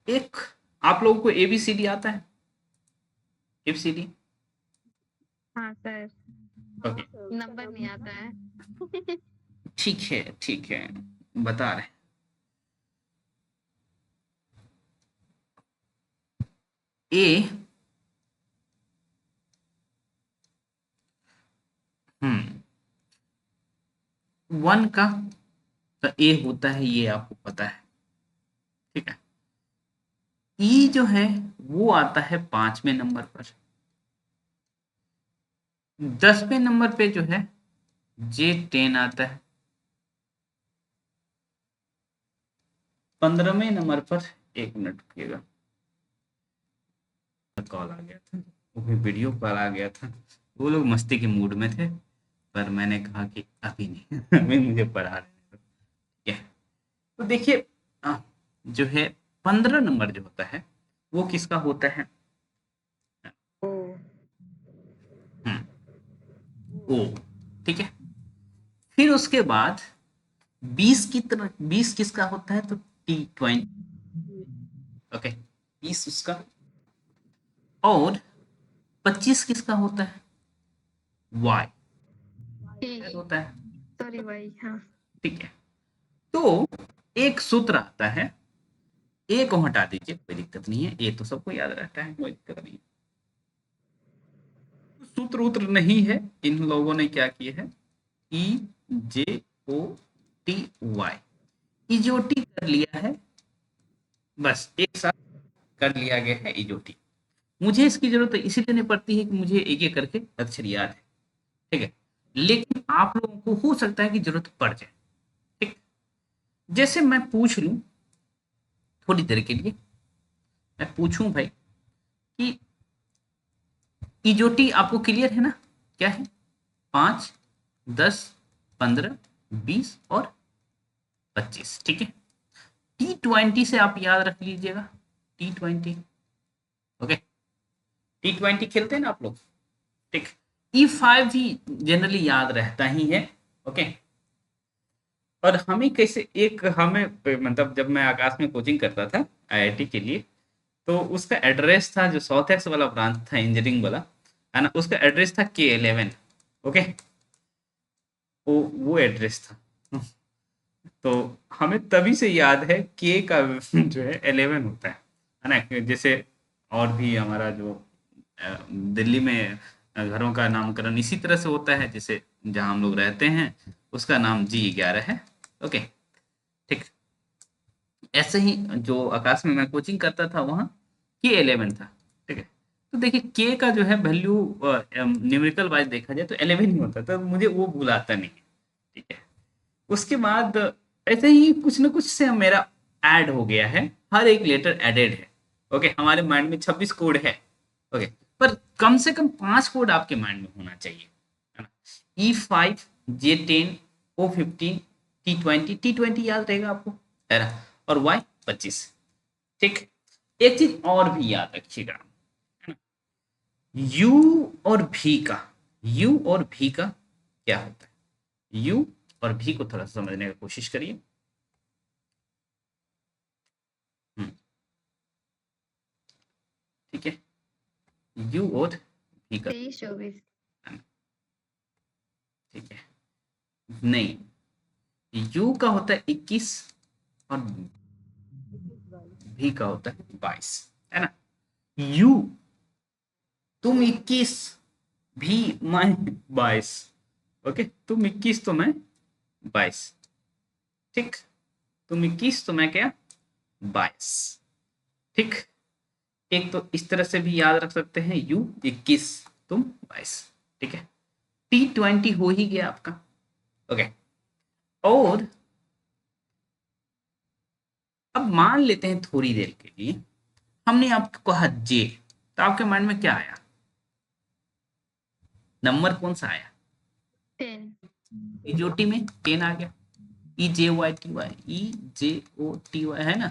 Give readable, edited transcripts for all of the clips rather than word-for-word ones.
एक, आप लोगों को ABCD आता है? ABCD? हाँ सर, ओके, नंबर नहीं आता है। ठीक है ठीक है, बता रहे ए। वन का तो ए होता है, ये आपको पता है, ठीक है। ई जो है वो आता है 5वें नंबर पर। 10वें नंबर पे जो है J10 आता है। 15वें नंबर पर, एक मिनट रुकिएगा, कॉल आ गया था, वो भी वीडियो कॉल आ गया था। वो लोग मस्ती के मूड में थे, पर मैंने कहा कि अभी नहीं अभी मुझे पढ़ा रहे हैं, ठीक है। तो देखिए, जो है 15 नंबर जो होता है वो किसका होता है? ओ, हम्म, ओ, ठीक है। फिर उसके बाद 20 की तरह, 20 किसका होता है? तो T20, ओके, 20 उसका। और 25 किसका होता है? Y टी, शायद होता है, सॉरी भाई, हाँ। ठीक है। तो एक सूत्र आता है, ए को हटा दीजिए, कोई दिक्कत नहीं है, ए तो सबको याद रहता है, कोई दिक्कत नहीं। सूत्र उत्र नहीं है, इन लोगों ने क्या किया है, EJOTY, इजोटी कर लिया है, बस एक साथ कर लिया गया है इजोटी। मुझे इसकी जरूरत इसीलिए नहीं पड़ती है कि मुझे एक एक करके अक्षर याद है, ठीक है। लेकिन आप लोगों को हो सकता है कि जरूरत पड़ जाए, ठीक। जैसे मैं पूछ लूं थोड़ी देर के लिए, मैं पूछूं भाई कि इजोटी आपको क्लियर है ना, क्या है? 5, 10, 15, 20 और 25, ठीक है। T20 से आप याद रख लीजिएगा, T20, ओके। T20 खेलते हैं ना आप लोग, ठीक। E5 भी जनरली याद रहता ही है, ओके। और हमें कैसे, एक हमें मतलब जब मैं आकाश में कोचिंग करता था IIT के लिए, तो उसका एड्रेस था, जो साउथ एक्स वाला ब्रांच था इंजीनियरिंग वाला, है ना, उसका एड्रेस था K11, ओके। वो एड्रेस था। तो हमें तभी से याद है के का जो है 11 होता है ना। जैसे और भी हमारा जो दिल्ली में घरों का नामकरण इसी तरह से होता है, जैसे जहाँ हम लोग रहते हैं उसका नाम G11 है, ओके, ठीक। ऐसे ही जो आकाश में मैं कोचिंग करता था वहाँ K11 था, ठीक है। तो देखिए के का जो है वैल्यू न्यूमेरिकल वाइज देखा जाए तो 11 ही होता है, तो मुझे वो भूलाता नहीं है, ठीक है। उसके बाद ऐसे ही कुछ ना कुछ से मेरा ऐड हो गया है, हर एक लेटर एडेड है, ओके। हमारे माइंड में 26 कोड है, ओके। पर कम से कम 5 कोड आपके माइंड में होना चाहिए, है ना। E5, J10, O15, T20 याद रहेगा आपको, है ना। और Y25, ठीक। एक चीज और भी याद रखिएगा, यू और भी का, यू और भी का क्या होता है? यू और भी को थोड़ा सा समझने की कोशिश करिए। हम्म, ठीक है, यू और भी का, 23-24। ठीक है। नहीं, यू का होता है 21 और भी का होता है 22, है ना। यू, तुम 21, भी मैं 22, ओके। तुम 21 तो मैं 22, ठीक। तुम 21 तो मैं क्या, 22, ठीक। एक तो इस तरह से भी याद रख सकते हैं, यू 21, तुम 22, ठीक है। T20 हो ही गया आपका, ओके। और अब मान लेते हैं थोड़ी देर के लिए हमने आपको कहा जे, तो आपके माइंड में क्या आया? नंबर कौन सा आया? 10। इजोटी में 10 आ गया, EJYTY, EJOTY, है ना।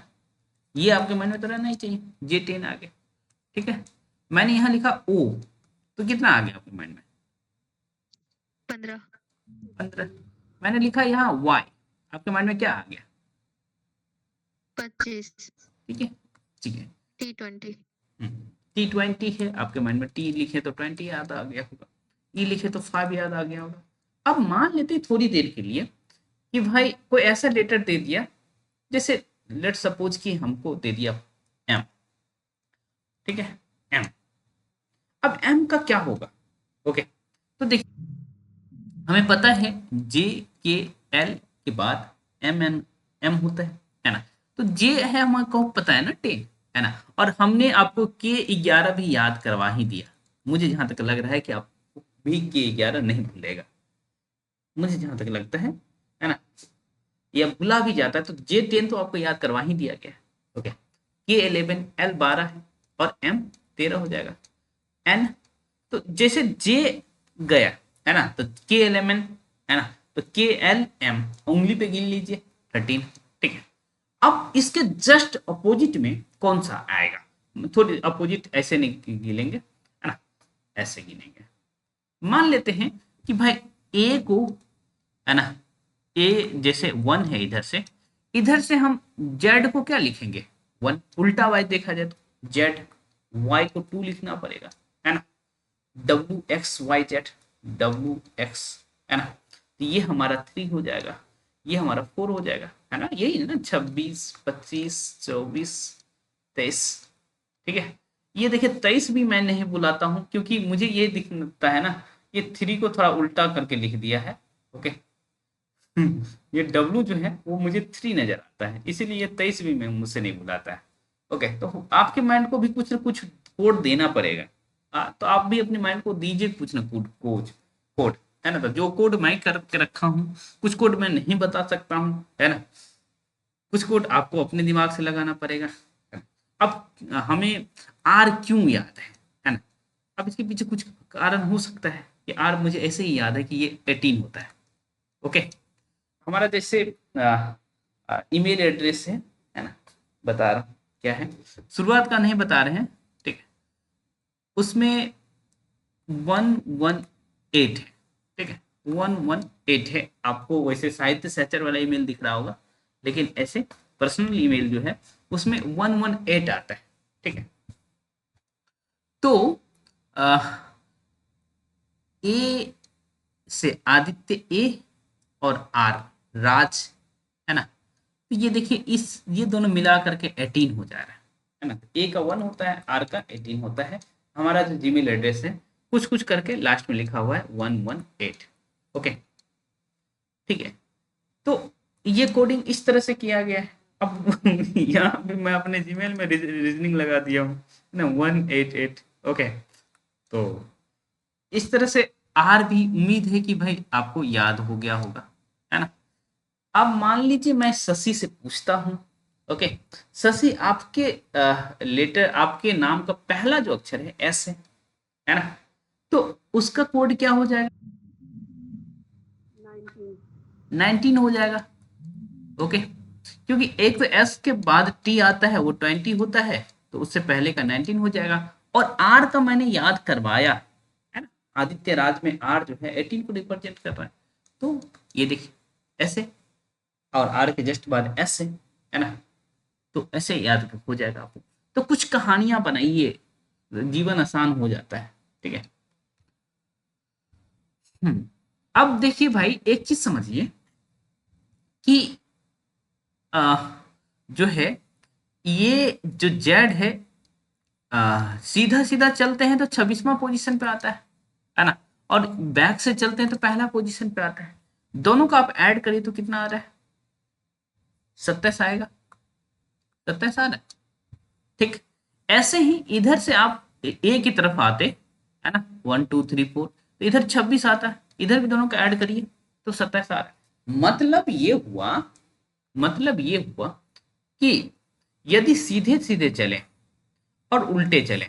ये आपके माइंड में तो रहना ही चाहिए, J10 आ गया, ठीक है। मैंने यहाँ लिखा O, तो कितना आ गया आपके माइंड में? 15। 15। मैंने लिखा यहाँ Y, आपके माइंड में क्या आ गया? 25। ठीक है। ठीक है। T20 T20 है, आपके माइंड में टी लिखे तो 20 याद आ गया होगा, ई लिखे तो 5 याद आ गया होगा। अब मान लेते हैं थोड़ी देर के लिए कि भाई कोई ऐसा लेटर दे दिया, जैसे लेट सपोज कि हमको दे दिया एम, ठीक है, एम। अब एम का क्या होगा? ओके, तो देखिए हमें पता है जे के एल के बाद एम एन एम होता है ना। तो जे है हमको पता है ना 10, है ना। और हमने आपको के 11 भी याद करवा ही दिया। मुझे जहां तक लग रहा है कि आपको भी के 11 नहीं भूलेगा, मुझे जहां तक लगता है ना। या भुला भी जाता है तो जे 10 तो आपको याद करवा ही दिया गया है। ओके, के 11 एल 12 है और एम 13 हो जाएगा। एन, तो जैसे जे गया है ना, तो के 11 है ना, तो के एल एम उंगली पे गिन लीजिए 13, ठीक है। अब इसके जस्ट अपोजिट में कौन सा आएगा? थोड़ी अपोजिट ऐसे नहीं गिनेंगे, है ना, ऐसे गिनेंगे। मान लेते हैं कि भाई ए को, है ना, ए जैसे 1 है, इधर से हम जेड को क्या लिखेंगे? 1। उल्टा वाई देखा जाए तो जेड, वाई को 2 लिखना पड़ेगा, है ना। W X Y Z, W X, है ना। तो ये हमारा 3 हो जाएगा, ये हमारा 4 हो जाएगा, है ना। यही है ना, 26 25 24 23, ठीक है। ये देखिए 23 भी मैं नहीं बुलाता हूँ क्योंकि मुझे ये दिखता है ना, ये 3 को थोड़ा उल्टा करके लिख दिया है। ओके, ये डब्लू जो है वो मुझे 3 नजर आता है, इसीलिए ये 23 भी मैं मुझसे नहीं बुलाता है। ओके, तो आपके माइंड को भी कुछ ना कुछ कोड देना पड़ेगा। तो आप भी अपने माइंड को दीजिए कुछ ना कोड, कोड, है ना। तो जो कोड मैं करके रखा हूँ, कुछ कोड मैं नहीं बता सकता हूँ, है ना, कुछ कोड आपको अपने दिमाग से लगाना पड़ेगा। अब हमें आर क्यों याद है ना। अब इसके पीछे कुछ कारण हो सकता है कि आर मुझे ऐसे ही याद है कि ये 18 होता है। ओके, हमारा जैसे ईमेल एड्रेस है ना, बता रहा हूँ क्या है, शुरुआत का नहीं बता रहे हैं, ठीक है। उसमें 118 है, ठीक है, 118 है। आपको वैसे साहित्य सहचर वाला ईमेल दिख रहा होगा, लेकिन ऐसे पर्सनल ईमेल जो है उसमें 118 आता है, ठीक है। तो ए से आदित्य ए और आर राज, है ना। तो ये देखिए इस ये दोनों मिला करके 18 हो जा रहा है ना। ए का 1 होता है, आर का 18 होता है। हमारा जो जीमेल एड्रेस है कुछ कुछ करके लास्ट में लिखा हुआ है 118। ओके, ठीक है। तो ये कोडिंग इस तरह से किया गया है। अब यहाँ पे मैं अपने जीमेल में रीजनिंग लगा दिया हूँ ना, 188। ओके, तो इस तरह से आर भी उम्मीद है कि भाई आपको याद हो गया होगा, है ना। अब मान लीजिए मैं शशि से पूछता हूँ। ओके, शशि आपके लेटर, आपके नाम का पहला जो अक्षर है एस है ना। तो उसका कोड क्या हो जाएगा? 19 हो जाएगा। ओके, क्योंकि एक तो एस के बाद टी आता है वो 20 होता है, तो उससे पहले का 19 हो जाएगा। और आर का मैंने याद करवाया है ना, आदित्य राज में आर जो है 18 को रिप्रेजेंट कर रहा है। तो ये देखिए ऐसे, और आर के जस्ट बाद एस है ना। तो ऐसे याद हो जाएगा आपको। तो कुछ कहानियां बनाइए, जीवन आसान हो जाता है, ठीक है। अब देखिए भाई एक चीज समझिए कि आ, जो है ये जो जेड है, सीधा सीधा चलते हैं तो 26वां पोजीशन पे आता है ना। और बैक से चलते हैं तो पहला पोजीशन पे आता है। दोनों का आप ऐड करिए तो कितना आ रहा है? 27 आएगा, 27 आ रहा है, ठीक। ऐसे ही इधर से आप ए की तरफ आते, है ना, 1 2 3 4, तो इधर 26 आता है, इधर भी दोनों का ऐड करिए तो 27 आ रहा है। मतलब ये हुआ कि यदि सीधे सीधे चले और उल्टे चले,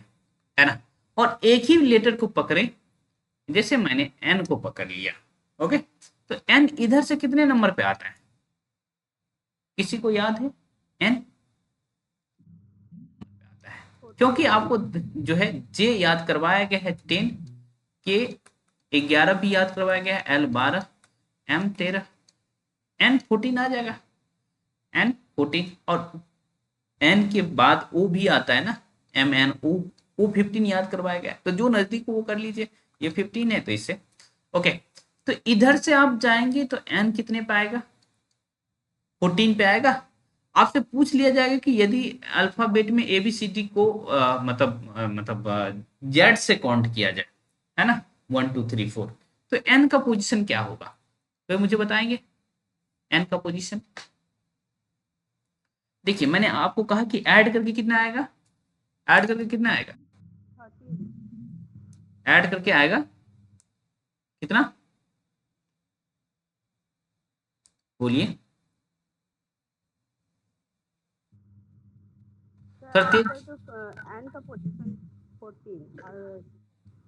है ना, और एक ही लेटर को पकड़े, जैसे मैंने एन को पकड़ लिया। ओके, तो एन इधर से कितने नंबर पे आता है? किसी को याद है? एन आता है, क्योंकि आपको जो है जे याद करवाया गया है 10, के 11 भी याद करवाया गया है, एल 12, एम 13, एन 14 आ जाएगा, एन 14। और एन के बाद ओ भी आता है ना, एम एन ओ 15 याद करवाएगा, तो जो नजदीक वो कर लीजिए, ये 15 है तो इससे ओके। तो इधर से आप जाएंगे तो एन कितने पे आएगा, 14 पे आएगा। आपसे पूछ लिया जाएगा कि यदि अल्फाबेट में ए बी सी डी को मतलब जेड से काउंट किया जाए, है ना, 1 2 3 4, तो एन का पोजीशन क्या होगा, तो मुझे बताएंगे एन का पोजीशन। देखिए मैंने आपको कहा कि ऐड करके कितना आएगा, ऐड करके कितना आएगा, 13। ऐड करके आएगा कितना, बोलिए सर। ऐड करके एन का पोजीशन 14 और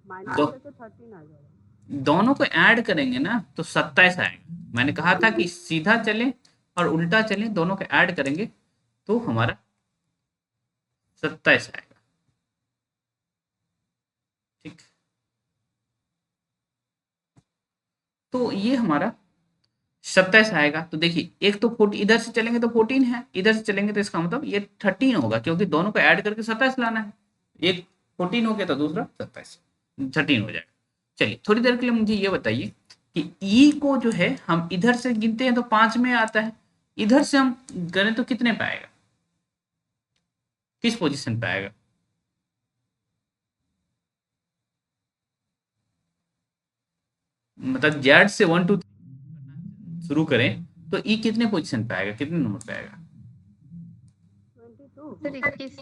माइनस दो, करके 13 आ जाएगा। दोनों को ऐड करेंगे ना तो 27 आएगा। मैंने कहा था कि सीधा चले और उल्टा चले, दोनों को ऐड करेंगे तो हमारा 27 आएगा। ठीक, तो ये हमारा 27 आएगा। तो देखिए एक तो 40 इधर से चलेंगे तो 14 है, इधर से चलेंगे तो इसका मतलब ये 13 होगा, क्योंकि दोनों को ऐड करके 27 लाना है। एक 14 हो गया तो दूसरा 27, 13 हो जाएगा। चलिए थोड़ी देर के लिए मुझे ये बताइए कि ई को जो है हम इधर से गिनते हैं तो 5 में आता है, इधर से हम करें तो कितने पे आएगा, किस पोजीशन पे आएगा, मतलब जेड से 1 2 शुरू करें तो ई कितने पोजीशन पे आएगा, कितने नंबर पे आएगा, 22 सर 21।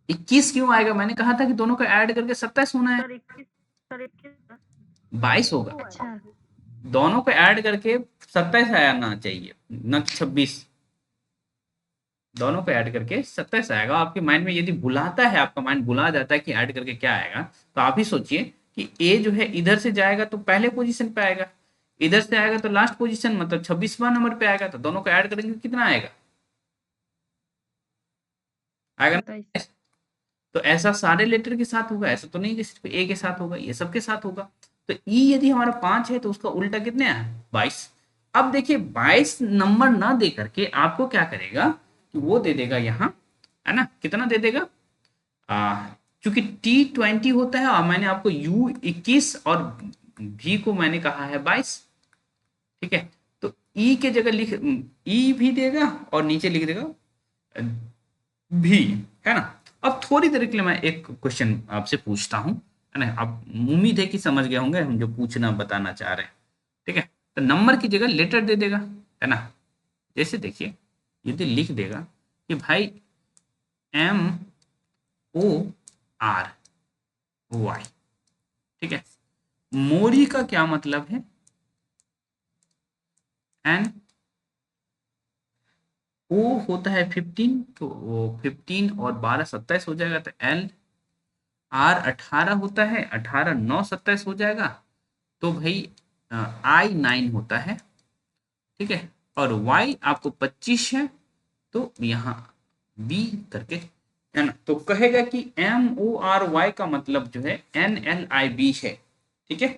21 क्यों आएगा, मैंने कहा था कि दोनों को ऐड करके 27 होना है, सर 21 सर 21 22 होगा। 22 अच्छा आएगा। दोनों को ऐड करके 27 आना चाहिए, न 26। दोनों को ऐड करके 27 आएगा। आपके माइंड में यदि भुलाता है, आपका माइंड भुला जाता है कि ऐड करके क्या आएगा, तो आप ही सोचिए कि ए जो है इधर से जाएगा तो पहले पोजीशन पे आएगा, इधर से आएगा तो लास्ट पोजीशन मतलब 26वां नंबर पे आएगा, तो दोनों को ऐड करेंगे तो कितना आएगा, आएगा ना। 27। तो ऐसा सारे लेटर के साथ होगा, ऐसा तो नहीं कि सिर्फ ए के साथ होगा, ये सबके साथ होगा। तो ई यदि हमारा 5 है तो उसका उल्टा कितने है, 22। अब देखिए 22 नंबर ना दे करके आपको क्या करेगा कि वो दे देगा यहाँ, है ना, कितना दे देगा, चूंकि T20 होता है और मैंने आपको U21 और V को मैंने कहा है 22, ठीक है, तो ई के जगह लिख, ई भी देगा और नीचे लिख देगा भी, है ना। अब थोड़ी देर के लिए मैं एक क्वेश्चन आपसे पूछता हूँ, है ना, आप उम्मीद है कि समझ गए होंगे हम जो पूछना बताना चाह रहे हैं, ठीक है। तो नंबर की जगह लेटर दे देगा, है ना। जैसे देखिए यदि लिख देगा कि भाई MORY, ठीक है, मोरी का क्या मतलब है, एन ओ होता है 15, तो वो 15 और 12 27 हो जाएगा, तो एल आर 18 होता है, 18 9 27 हो जाएगा, तो भाई आई 9 होता है, ठीक है, और वाई आपको 25 है, तो यहाँ बी करके, है ना, तो कहेगा कि MORY का मतलब जो है NLIB है, ठीक है,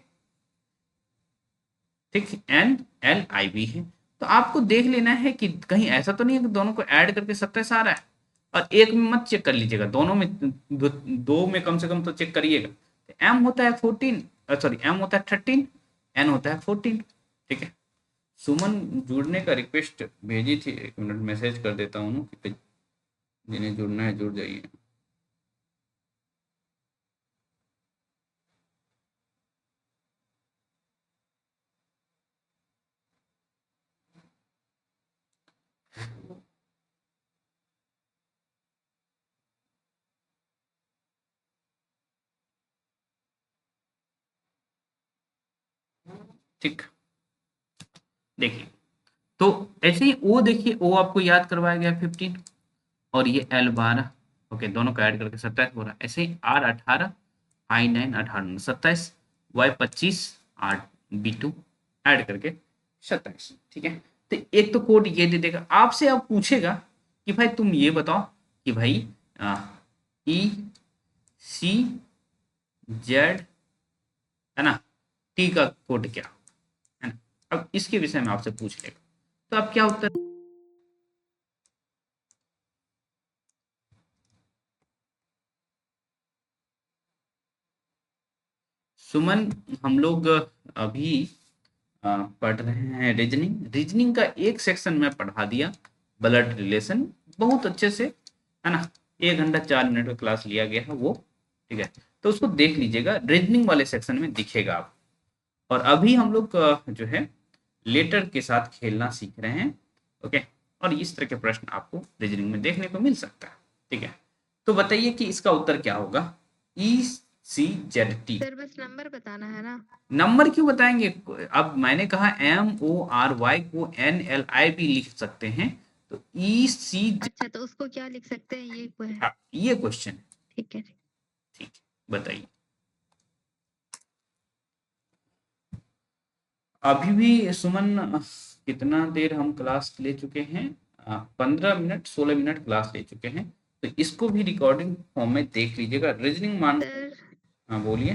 ठीक, NLIB है। तो आपको देख लेना है कि कहीं ऐसा तो नहीं है कि दोनों को ऐड करके 27 आ रहा है, और एक में मत चेक कर लीजिएगा, दोनों में दो में कम से कम तो चेक करिएगा। एम होता है 14, सॉरी एम होता है 13, एन होता है 14, ठीक है। सुमन जुड़ने का रिक्वेस्ट भेजी थी, 1 मिनट मैसेज कर देता हूँ कि जिन्हें जुड़ना है जुड़ जाइए। ठीक, देखिए तो ऐसे ही ओ, देखिए ओ आपको याद करवाया गया 15, और ये एल 12, ओके, दोनों को ऐड करके 27 हो रहा है। ऐसे ही R 18, I 9 18 27, Y 25, R B 2 add करके 27, ठीक है। तो एक तो कोड ये दे देगा, आपसे अब पूछेगा कि भाई तुम ये बताओ कि भाई ई सी जेड, है ना, टी का कोड क्या, है ना। अब इसके विषय में आपसे पूछ लेगा, तो आप क्या उत्तर, सुमन, हम लोग अभी पढ़ रहे हैं रीजनिंग। रीजनिंग का एक सेक्शन मैं पढ़ा दिया, ब्लड रिलेशन, बहुत अच्छे से, है ना। 1 घंटा 4 मिनट का क्लास लिया गया है वो, ठीक है। तो उसको देख लीजिएगा, रीजनिंग वाले सेक्शन में दिखेगा आप। और अभी हम लोग जो है लेटर के साथ खेलना सीख रहे हैं, ओके। और इस तरह के प्रश्न आपको रीजनिंग में देखने को मिल सकता है, ठीक है। तो बताइए कि इसका उत्तर क्या होगा। ECZT। सर बस नंबर बताना है ना। नंबर क्यों बताएंगे? अब मैंने कहा MORY को NLI भी लिख सकते हैं, तो ECZ। अच्छा तो उसको क्या लिख सकते हैं, ये को है। ये क्वेश्चन है, ठीक है। ठीक है, बताइए। अभी भी सुमन, कितना देर हम क्लास ले चुके हैं? 15 मिनट 16 मिनट क्लास ले चुके हैं। तो इसको भी रिकॉर्डिंग फॉर्म में देख लीजिएगा। रीजनिंग मान, सर हाँ बोलिए।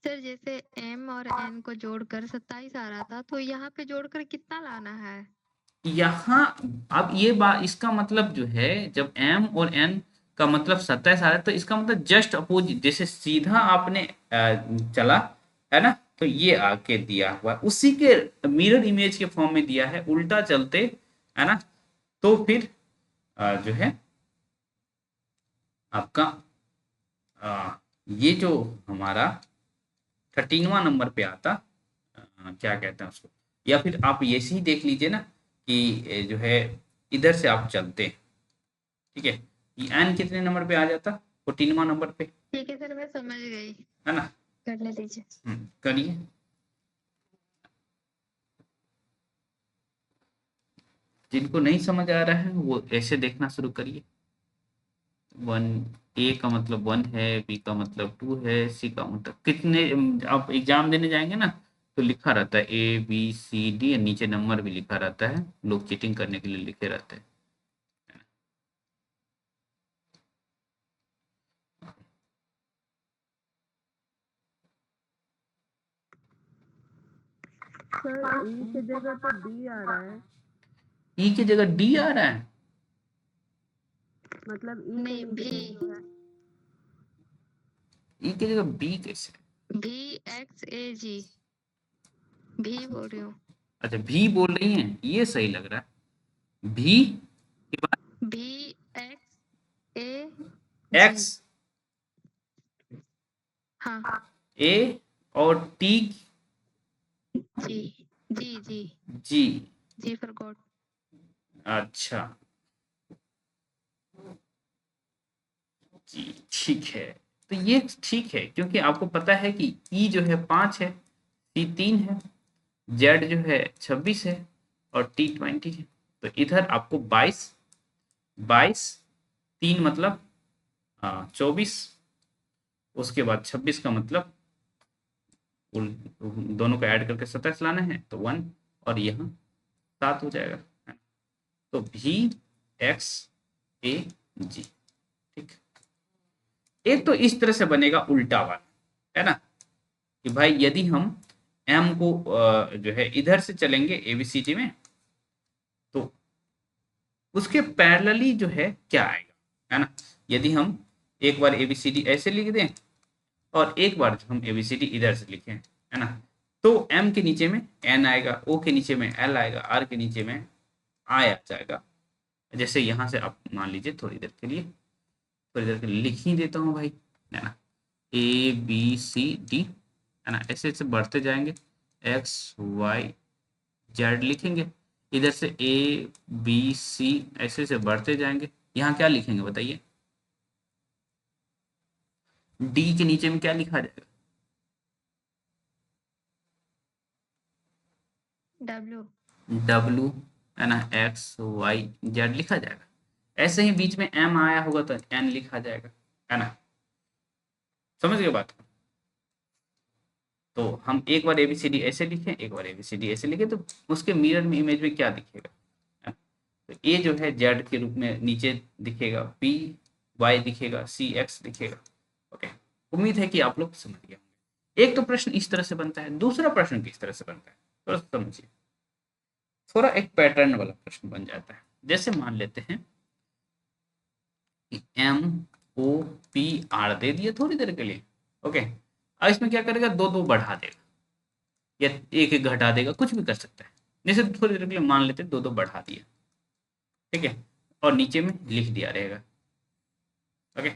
सर जैसे M और N को जोड़कर 27 आ रहा था, तो यहाँ पे जोड़कर कितना लाना है? यहाँ अब ये बात, इसका मतलब जो है, जब M और N का मतलब 27 आ रहा है, तो इसका मतलब जस्ट अपोजिट, जैसे सीधा आपने चला, है ना, तो ये आके दिया हुआ है, उसी के मिरर इमेज के फॉर्म में दिया है, उल्टा चलते, है ना। तो फिर जो है आपका ये जो हमारा 13वां नंबर पे आता, क्या कहते हैं उसको, या फिर आप ऐसे ही देख लीजिए ना कि जो है इधर से आप चलते हैं, ठीक है। ये एन कितने नंबर पे आ जाता? 14वां नंबर पे, ठीक है सर, मैं समझ गई। है ना। करने दीजिए। करिए। जिनको नहीं समझ आ रहा है वो ऐसे देखना शुरू करिए। 1A का मतलब 1 है, B का मतलब 2 है, C का मतलब कितने। आप एग्जाम देने जाएंगे ना, तो लिखा रहता है ABCD, नीचे नंबर भी लिखा रहता है, लोग चीटिंग करने के लिए लिखे रहते हैं। सर ई की जगह तो डी आ रहा है, E की जगह D आ रहा है। मतलब ई के नहीं, नीचे भी जो है। E की जगह B कैसे? VXAG भी बोल रही हूँ। अच्छा, भी बोल रही हैं, ये सही लग रहा है। भी के बाद VXAG। X, हाँ A और T, G G G G। G for God. अच्छा जी, ठीक है। तो ये ठीक है, क्योंकि आपको पता है कि E जो है 5 है, C 3 है, Z जो है 26 है, और T 20 है। तो इधर आपको 22, 22, 3 मतलब 24, उसके बाद 26 का मतलब दोनों को ऐड करके 27 लाना है, तो 1, और यहाँ 7 हो जाएगा, है ना? तो VXAG, ठीक। एक तो इस तरह से बनेगा उल्टा वाला, है ना, कि भाई यदि हम M को जो है इधर से चलेंगे ABCD में, तो उसके पैरेलली जो है क्या आएगा, है ना। यदि हम एक बार ABCD ऐसे लिख दें, और एक बार हम ABCD इधर से लिखें, है ना, तो M के नीचे में N आएगा, O के नीचे में L आएगा, R के नीचे में I आ जाएगा। जैसे यहाँ से आप मान लीजिए, थोड़ी देर के लिए, थोड़ी देर के लिए लिख ही देता हूँ भाई, है ना। ABCD, है ना, ऐसे ऐसे बढ़ते जाएंगे, XYZ लिखेंगे, इधर से ABC, ऐसे ऐसे बढ़ते जाएंगे। यहाँ क्या लिखेंगे बताइए? D के नीचे में क्या लिखा जाएगा? W। W, है ना, XYZ लिखा जाएगा। ऐसे ही बीच में M आया होगा तो N लिखा जाएगा, है ना। समझ गए बात को? तो हम एक बार ABCD ऐसे लिखें, एक बार ABCD ऐसे लिखें, तो उसके मिरर में इमेज में क्या दिखेगा, है ना? तो A जो है Z के रूप में नीचे दिखेगा, B Y दिखेगा, C X दिखेगा, ओके। उम्मीद है कि आप लोग समझ गए होंगे। एक तो प्रश्न इस तरह से बनता है, दूसरा प्रश्न किस तरह से बनता है, थोड़ा सा समझिए। थोड़ा एक पैटर्न वाला प्रश्न बन जाता है। जैसे मान लेते हैं कि MOPR दे दिए थोड़ी देर के लिए, ओके, अब इसमें क्या करेगा, दो दो बढ़ा देगा या एक एक घटा देगा, कुछ भी कर सकता है। जैसे थोड़ी देर के लिए मान लेते दो दो बढ़ा दिया, ठीक है, और नीचे में लिख दिया रहेगा। ओके,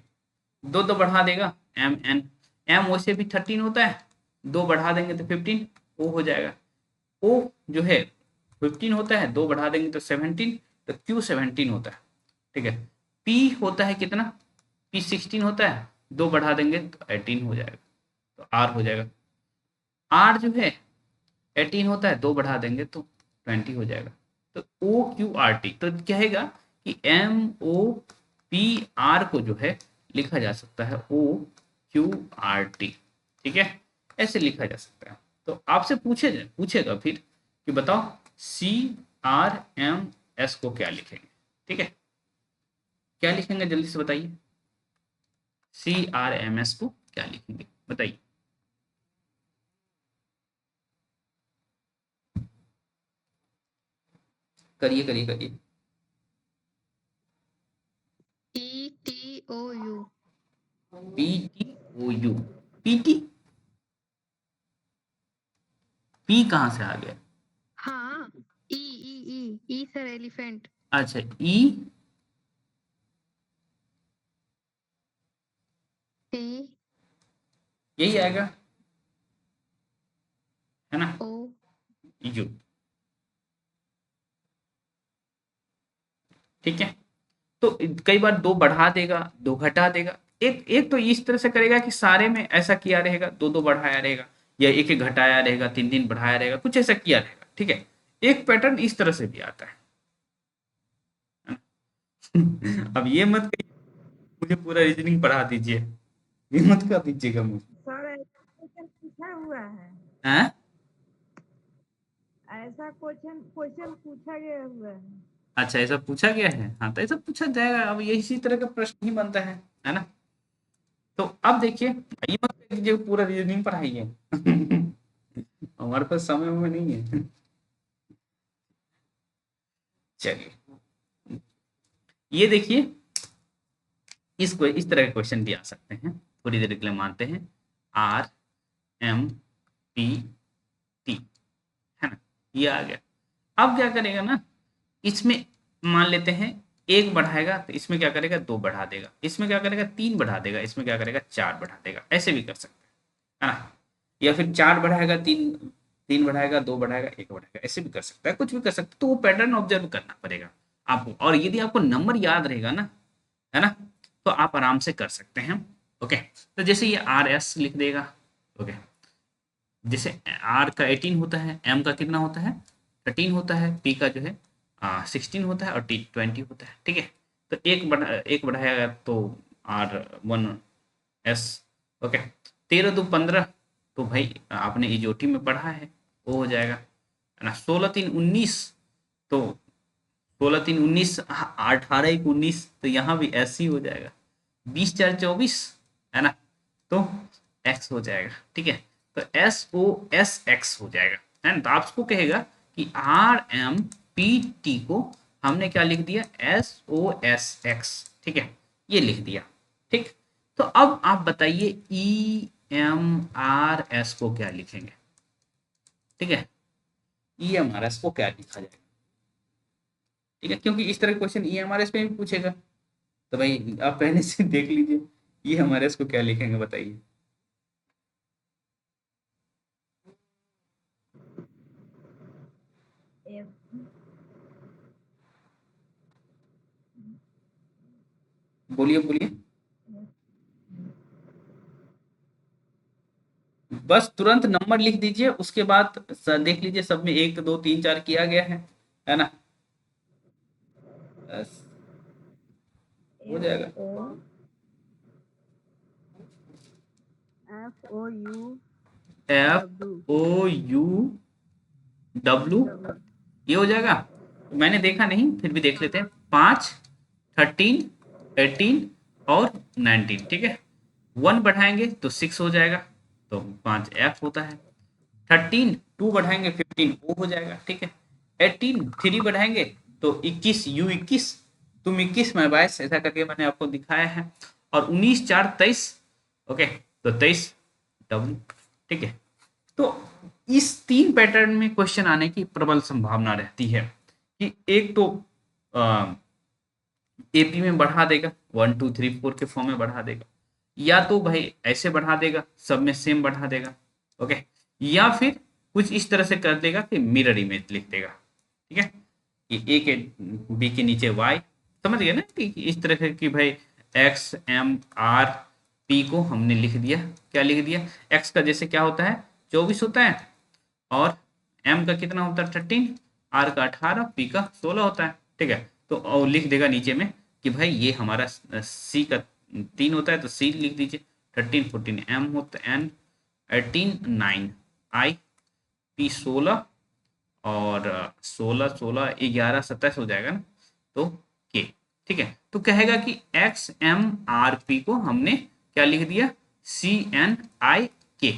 दो दो बढ़ा देगा, एम एन, एम वैसे भी 13 होता है, दो बढ़ा देंगे तो 15, ओ हो जाएगा। ओ जो है 15 होता है, दो बढ़ा देंगे तो 17, तो क्यू 17 होता है, ठीक है। पी होता है कितना, पी 16 होता है, दो बढ़ा देंगे तो 18 हो जाएगा, तो आर हो जाएगा। आर जो है 18 होता है, दो बढ़ा देंगे तो 20 हो जाएगा। तो ओ क्यू आर टी, तो कहेगा कि एम ओ पी आर को जो है लिखा जा सकता है ओ क्यू आर टी, ठीक है, ऐसे लिखा जा सकता है। तो आपसे पूछेगा फिर कि बताओ सी आर एम एस को क्या लिखेंगे, ठीक है, क्या लिखेंगे जल्दी से बताइए, सी आर एम एस को क्या लिखेंगे बताइए। करिए करिए करिए। PTOU। P T O U, P T, P कहाँ से आ गया, हाँ, ई सर एलिफेंट। अच्छा ई, टी यही आएगा, है ना, ओ यू, ठीक है। तो कई बार दो बढ़ा देगा, दो घटा देगा, एक एक तो इस तरह से करेगा कि सारे में ऐसा किया रहेगा, दो दो बढ़ाया रहेगा, या एक एक घटाया रहेगा, तीन तीन बढ़ाया रहेगा, कुछ ऐसा किया रहेगा, ठीक है। एक पैटर्न इस तरह से भी आता है ना? अब ये मत कहिए मुझे पूरा रीजनिंग पढ़ा दीजिए, ये मत कर दीजिएगा मुझे। सर ऐसा क्वेश्चन पूछा हुआ है, हैं? ऐसा क्वेश्चन क्वेश्चन पूछा गया हुआ है। अच्छा ऐसा पूछा गया है, हाँ तो ऐसा पूछा जाएगा, अब ये इसी तरह का प्रश्न ही बनता है ना। तो अब देखिए, ये मत कह दीजिए पूरा रीजनिंग पढ़ाइए हमारे पास समय में नहीं है। चलिए, ये देखिए, इस तरह के क्वेश्चन भी आ सकते हैं, थोड़ी देर के लिए मानते हैं, आर एम पी टी, है ना, ये आ गया। अब क्या करेगा ना, इसमें मान लेते हैं एक बढ़ाएगा तो इसमें क्या करेगा, दो बढ़ा देगा, इसमें क्या करेगा, तीन बढ़ा देगा, इसमें क्या करेगा, चार बढ़ा देगा, ऐसे भी कर सकते हैं, है ना। या फिर चार बढ़ाएगा, तीन, तीन बढ़ाएगा, दो बढ़ाएगा, एक बढ़ाएगा, ऐसे भी कर सकता है, कुछ भी कर सकता है। तो वो पैटर्न ऑब्जर्व करना पड़ेगा आपको, और यदि आपको नंबर याद रहेगा ना, है ना, तो आप आराम से कर सकते हैं। ओके, तो जैसे ये आर एस लिख देगा, ओके, जैसे आर का 18 होता है, एम का कितना होता है 13 होता है, पी का जो है 16 होता है, और टी 20 होता है, ठीक है। तो एक बढ़ाएगा तो आर वन एस, ओके, 13 2 15, तो भाई आपने इजोटी में पढ़ा है, वो हो जाएगा, है ना। 16 3 19, तो 16 3 19, 18 1 19, तो यहाँ भी एस ही हो जाएगा। 20 4 24, है ना, तो एक्स हो जाएगा, ठीक है। तो एस ओ एस एक्स हो जाएगा, है ना। तो आपको कहेगा कि आर एम पी टी को हमने क्या लिख दिया, एस ओ एस एक्स, ठीक है, ये लिख दिया, ठीक। तो अब आप बताइए ई एम आर एस को क्या लिखेंगे, ठीक है, ई एम आर एस को क्या लिखा जाएगा, ठीक है, क्योंकि इस तरह question E M R S में भी पूछेगा, तो भाई आप पहले से देख लीजिए ई एम आर एस को क्या लिखेंगे बताइए। एफ बोलिए बोलिए, बस तुरंत नंबर लिख दीजिए, उसके बाद देख लीजिए सब में 1 2 3 4 किया गया है ना, बस हो जाएगा। F O U F W O U W, W. ये हो जाएगा। तो मैंने देखा नहीं, फिर भी देख लेते हैं, 5 13 18 और 19, ठीक है। 1 बढ़ाएंगे तो 6 हो जाएगा, तो 5 एफ होता है। 13 2 बढ़ाएंगे 15 ओ हो जाएगा, ठीक है। 18 3 बढ़ाएंगे तो 21 यू 21, तुम 21 मैं 22, ऐसा करके मैंने आपको दिखाया है। और 19 4 23, ओके, तो 23 W। ठीक है, तो इस 3 पैटर्न में क्वेश्चन आने की प्रबल संभावना रहती है कि एक तो एपी में बढ़ा देगा, 1 2 3 4 के फॉर्म में बढ़ा देगा, या तो भाई ऐसे बढ़ा देगा, सब में सेम बढ़ा देगा। ओके, या फिर कुछ इस तरह से कर देगा कि मिरर इमेज लिख देगा। ठीक है, कि ए के बी के नीचे वाई, समझ गए ना, कि इस तरह से कि भाई एक्स एम आर पी को हमने लिख दिया, क्या लिख दिया, एक्स का जैसे क्या होता है 24 होता है, और एम का कितना होता है 13, आर का 18, पी का 16 होता है। ठीक है, तो और लिख देगा नीचे में कि भाई ये हमारा सी का 3 होता है, तो सी लिख दीजिए, 13 14 एम होता है, एन 18 9, आई पी 16, और 16 16 11 27 हो जाएगा ना, तो के। ठीक है, तो कहेगा कि एक्स एम आर पी को हमने क्या लिख दिया, सी एन आई के।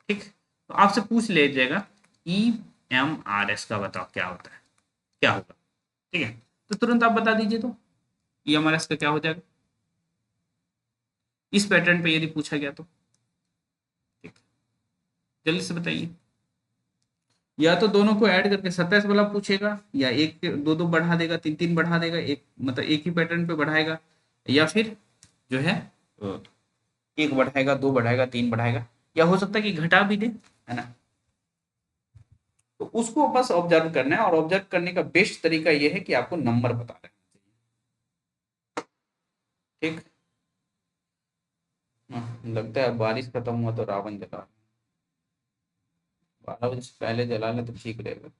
ठीक, तो आपसे पूछ ले जाएगा ई एम आर एस का बताओ क्या होता है, क्या होगा। ठीक है, तो तुरंत आप बता दीजिए, तो ई एम आर एस का क्या हो जाएगा इस पैटर्न पे यदि पूछा गया तो। ठीक, जल्दी से बताइए, या तो दोनों को ऐड करके 27 वाला पूछेगा, या एक दो दो बढ़ा देगा, तीन तीन बढ़ा देगा, एक मतलब एक ही पैटर्न पे बढ़ाएगा, या फिर जो है एक बढ़ाएगा, दो बढ़ाएगा, तीन बढ़ाएगा, या हो सकता है कि घटा भी दे, है ना। तो उसको बस ऑब्जर्व करना है, और ऑब्जर्व करने का बेस्ट तरीका यह है कि आपको नंबर बता देना चाहिए। ठीक, लगता है बारिश खत्म हुआ तो रावण जला, 12 बजे से पहले जला ले तो ठीक रहेगा।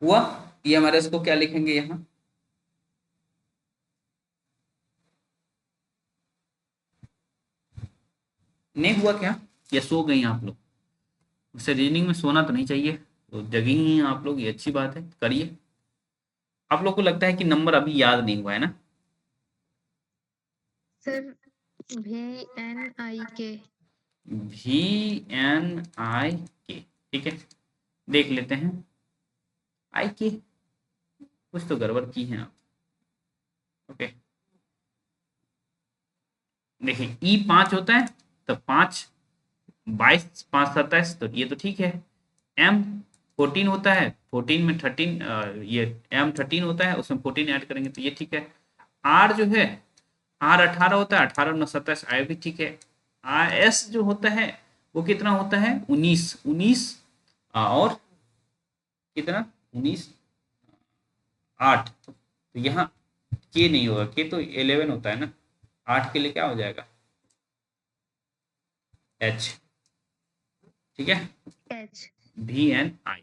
हुआ, ये हमारे इसको क्या लिखेंगे यहाँ, नहीं हुआ क्या, या सो गई आप लोग, उससे रीजनिंग में सोना तो नहीं चाहिए, तो जगी ही हैं आप लोग, ये अच्छी बात है, करिए। आप लोग को लगता है कि नंबर अभी याद नहीं हुआ है ना, सर VNIK। वी एन आई के। ठीक है, देख लेते हैं, आई के कुछ तो गड़बड़ की है आप। ओके, देखिए ई 5 होता है, तो 5 22 5 27, तो ये तो ठीक है। एम 14 होता है, 14 में 13, ये एम 13 होता है, उसमें 14 ऐड करेंगे तो ये ठीक है। आर जो है, आर 18 होता है, 18 9 27, आई भी ठीक है। आर एस जो होता है वो कितना होता है 19 19, और कितना 19 8, तो यहाँ के नहीं होगा, के तो 11 होता है ना, 8 के लिए क्या हो जाएगा एच। ठीक है, H। वी एन आई।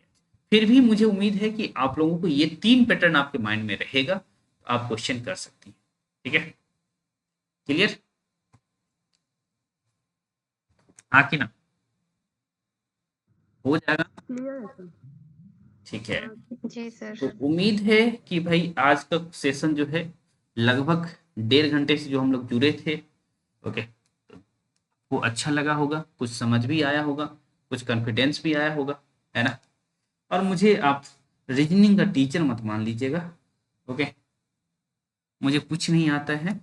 फिर भी मुझे उम्मीद है कि आप लोगों को ये 3 पैटर्न आपके माइंड में रहेगा, तो आप क्वेश्चन कर सकती हैं। ठीक है, क्लियर, हाँ कि ना, हो जाएगा। क्लियर है सर। ठीक है, हाँ, जी सर। तो उम्मीद है कि भाई आज का सेशन जो है लगभग 1.5 घंटे से जो हम लोग जुड़े थे, ओके, वो अच्छा लगा होगा, कुछ समझ भी आया होगा, कुछ कॉन्फिडेंस भी आया होगा, है ना। और मुझे आप रीजनिंग का टीचर मत मान लीजिएगा, ओके, मुझे कुछ नहीं आता है,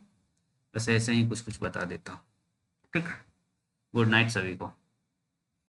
बस ऐसे ही कुछ कुछ बता देता हूँ। ठीक, गुड नाइट सभी को।